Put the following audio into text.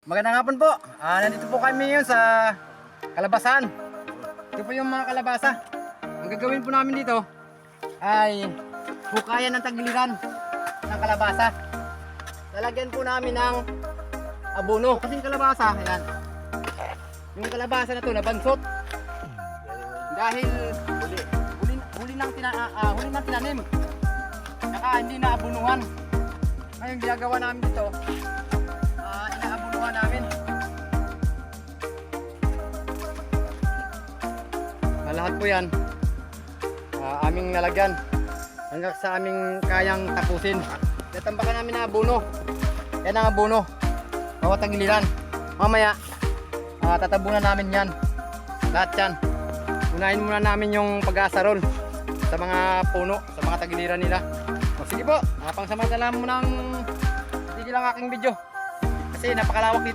Magandang hapon po. Nandito po kami ngayon sa kalabasan. Ito po yung mga kalabasa. Ang gagawin po namin dito ay hukayan ng tagiliran ng kalabasa. Lalagyan po namin ng abono. Kasing kalabasa, ayan. Yung kalabasa na to nabansot. Dahil huli ng tinanim. Saka hindi na abunuhan. Ngayon ginagawa namin dito, inaabunuhan namin. Lahat po yan aming nalagyan hanggang sa aming kayang tapusin. Tatambakan namin na abono. Yan ang abono, bawat tagiliran. Mamaya tatabunan namin yan, lahat yan. Unahin muna namin yung pag-aasarol sa mga puno, sa mga tagiliran nila. Sige po, pangsamantala mo ng tigil ang aking video kasi napakalawak dito.